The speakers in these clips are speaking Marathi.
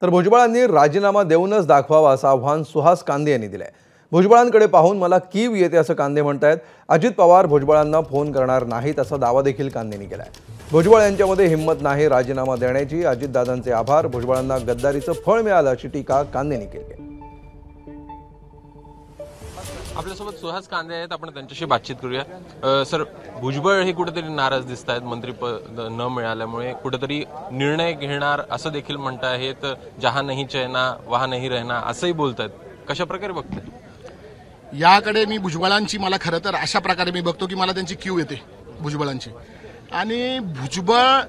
तर भुजबळांनी राजीनामा देऊनच दाखवावा असं आव्हान सुहास कांदे यांनी दिलंय। भुजबळांकडे पाहून मला कीव येते असं कांदे म्हणतायत। अजित पवार भुजबळांना फोन करणार नाहीत असा दावा देखील कांदेंनी केलाय। भुजबळ यांच्यामध्ये हिंमत नाही राजीनामा देण्याची। अजितदादांचे आभार, भुजबळांना गद्दारीचं फळ मिळालं अशी टीका कांदेंनी केली आहे। आपल्यासोबत सुहास कांदे आहेत, आपण त्यांच्याशी बातचीत करूया। सर, भुजबळ हे कुठेतरी नाराज दिसत आहेत मंत्रीपद न मिळाल्यामुळे, कुठेतरी निर्णय घेणार असं देखील म्हणतायत। जहां नहीं चैना वहां नहीं रहना असंही बोलतायत। कशा प्रकारे बघताय याकडे? मी भुजबळांची मला खरं तर अशा प्रकारे मी बघतो की मला त्यांची क्यू येते भुजबळांची। आणि भुजबळ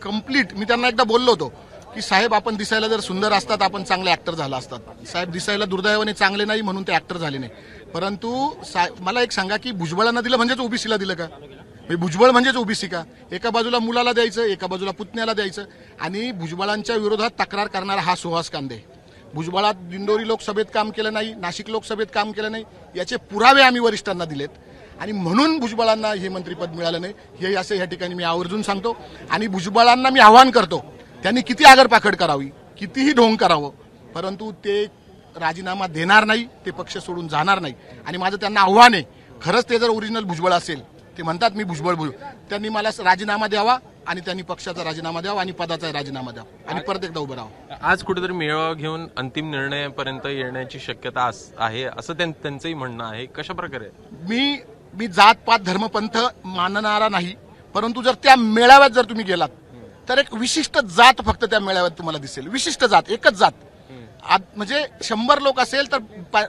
कंप्लीट, मी त्यांना एकदा बोललो होतो की साहेब आपण दिसायला जर सुंदर असतात आपण चांगले ऍक्टर झाला असतात। साहेब दिसायला दुर्दैवाने चांगले नाही म्हणून ते ऍक्टर झाले नाही। परंतु मला एक सांगा की भुजबळांना दिलं म्हणजेच ओबीसीला दिलं का? भुजबळ म्हणजेच ओबीसी का? एका बाजूला मुलाला द्यायचं, एका बाजूला पुतण्याला द्यायचं। आणि भुजबळांच्या विरोधात तक्रार करणारा हा सुहास कांदे। भुजबळात दिंडोरी लोकसभेत काम केलं नाही, नाशिक लोकसभेत काम केलं नाही, याचे पुरावे आम्ही वरिष्ठांना दिलेत। आणि म्हणून भुजबळांना हे मंत्रिपद मिळालं नाही हे असं या ठिकाणी मी आवर्जून सांगतो। आणि भुजबळांना मी आव्हान करतो, त्यांनी किती आगरपाखड करावी, कितीही ढोंग करावं, परंतु ते राजीनामा देणार नाही, ते पक्ष सोडून जाणार नाही। आणि माझं त्यांना आव्हान आहे, खरंच ते जर ओरिजिनल भुजबळ असेल, ते म्हणतात मी भुजबळ त्यांनी मला राजीनामा द्यावा आणि त्यांनी पक्षाचा राजीनामा द्यावा आणि पदाचा राजीनामा द्यावा आणि परत एकदा उभं राहावं। आज कुठेतरी मेळावा घेऊन अंतिम निर्णयापर्यंत येण्याची शक्यता आहे असं त्यांचंही म्हणणं आहे। कशा प्रकारे? मी जात पात धर्मपंथ मानणारा नाही, परंतु जर त्या मेळाव्यात जर तुम्ही गेलात तर एक विशिष्ट जात फक्त त्या मेळाव्यात तुम्हाला दिसेल। विशिष्ट जात, एकच जात। म्हणजे 100 लोक असेल तर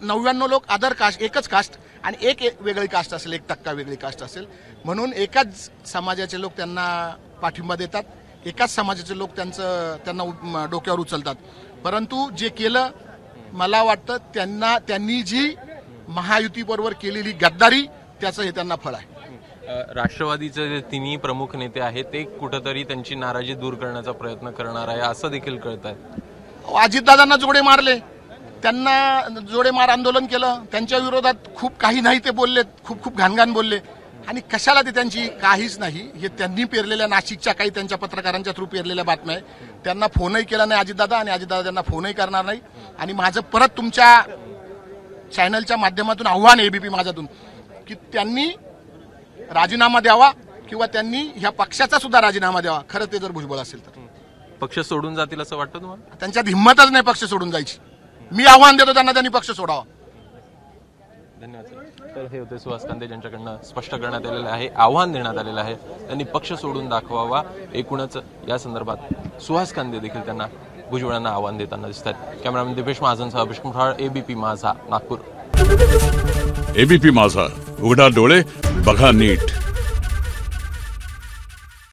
99 लोक अदर कास्ट, एकच कास्ट, आणि एक वेगळी कास्ट असेल, 1% वेगळी कास्ट असेल। म्हणून एकाच समाजाचे लोक त्यांना पाठिंबा देतात, एकाच समाजाचे लोक त्यांना डोक्यावर उचलतात। परंतु जे केलं, मला वाटतं त्यांनी जी महायुतीबरोबर केलेली गद्दारी, त्याचं हे त्यांना फळ आहे। राष्ट्रवादीचे जे तिन्ही प्रमुख नेते आहेत ते कुठेतरी त्यांची नाराजी दूर करण्याचा प्रयत्न करणार आहे असं देखील कळत आहे। अजितदादांना जोडे मारले, त्यांना जोडेमार आंदोलन केलं, त्यांच्या विरोधात खूप काही नाही ते बोलले, खूप घाणघाण बोलले। आणि कशाला ते त्यांची काहीच नाही, हे त्यांनी पेरलेल्या नाशिकच्या काही त्यांच्या पत्रकारांच्या थ्रू पेरलेल्या बातम्या आहे। त्यांना फोनही केला नाही अजितदादा, आणि अजितदादा त्यांना फोनही करणार नाही। आणि माझं परत तुमच्या चॅनलच्या माध्यमातून आव्हान आहे, एबीपी माझ्यातून, की त्यांनी राजीनामा द्यावा किंवा त्यांनी ह्या पक्षाचा सुद्धा राजीनामा द्यावा, खरं ते जर भुजबळ असेल तर। पक्ष सोडून जातील असं वाटतं तुम्हाला? त्यांच्यात हिंमतच नाही पक्ष सोडून जायची। मी आव्हान देतो त्यांना, त्यांनी पक्ष सोडावा। धन्यवाद। तर हे होते सुहास कांदे, ज्यांच्याकडनं स्पष्ट करण्यात आलेलं आहे, आव्हान देण्यात आलेलं आहे, त्यांनी पक्ष सोडून दाखवावा। एकूणच या संदर्भात सुहास कांदे देखील त्यांना भुजबळांना आव्हान देताना दिसतात। कॅमेरामॅन दिपेश महाजनसह अभिषेक मुठाळ, एबीपी माझा, नागपूर। एबीपी माझा, उघडा डोळे बघा नीट।